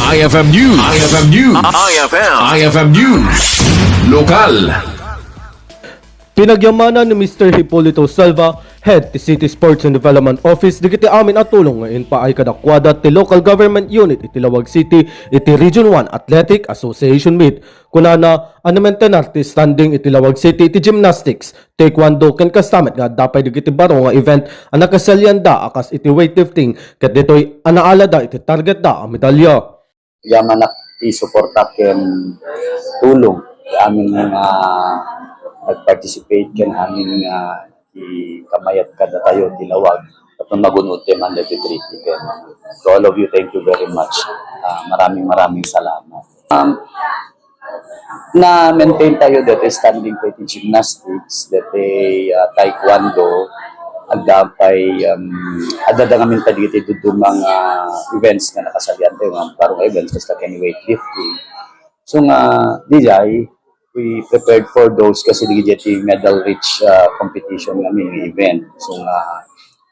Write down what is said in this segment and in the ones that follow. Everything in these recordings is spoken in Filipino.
IFM News. IFM News. IFM News. Lokal. Pinagyamanan ni Mr. Hipolito Salva, Head ti City Sports and Development Office, di kiti amin at tulong ngayon pa ay kadakwada ti Local Government Unit iti Lawag City iti Region 1 Athletic Association Meet. Kunana, anamentenar ti standing iti Lawag City iti Gymnastics, Taekwondo, ken kastamet nga dapay di kiti baro nga event ang nakasalyan da akas iti weightlifting ket ditoy anaala da iti target da ang medalya. Yamanak i-suporta ken tulong amin nga nag-participate ken amin nga kamayat kada tayo tilawag at magunod teman dito treaty ken to all of you, thank you very much. Maraming salamat. Na maintain tayo dito standing pati gymnastics dito taekwondo agdapay adadangamin tadi dito dumang events nga nakasalian tayo nga parang events basta ken weightlifting. So nga dijay we prepared for those kasi digiti medal rich competition namin event. So nga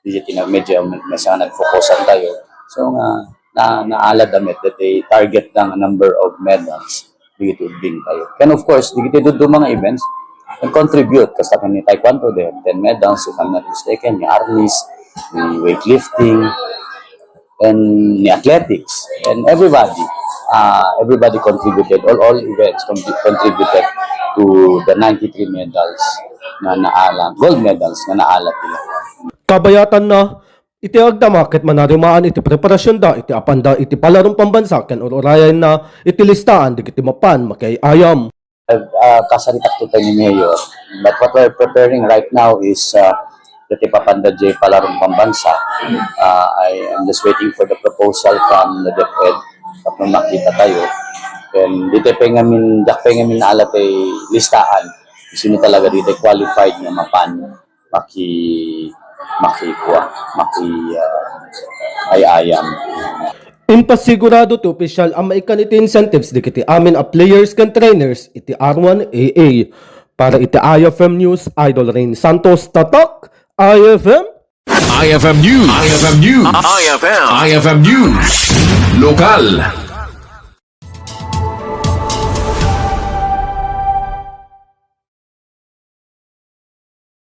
digiti na medyo nasa nag-focusan tayo. So nga naala damit that they target ng number of medals digiti din tayo. And of course digiti do mga events and contribute kasi kami taekwondo din 10 medals if I'm not mistaken, ni armies, ni weightlifting, and ni athletics, and everybody contributed, all events contributed to the 93 medals na naala, gold medals na naala nila. Kabayatan na iti agdamakit manarimaan iti preparasyon da iti apanda iti palarong pambansa ken urayan na iti listaan di kiti mapan makayayam. Kasalitak to tayo ni Mayor, but what we're preparing right now is iti papanda J palarong pambansa. I am just waiting for the proposal from the DepEd at makita tayo. And dito pengamin naalat ay listaan. Sino talaga dito qualified na mapan ayayam. Impasigurado ti opisyal ang maikan iti incentives di kiti amin a players ken trainers iti R1AA. Para iti IFM News, Idol Rain Santos, tatak IFM. IFM News. IFM News. IFM News. Lokal.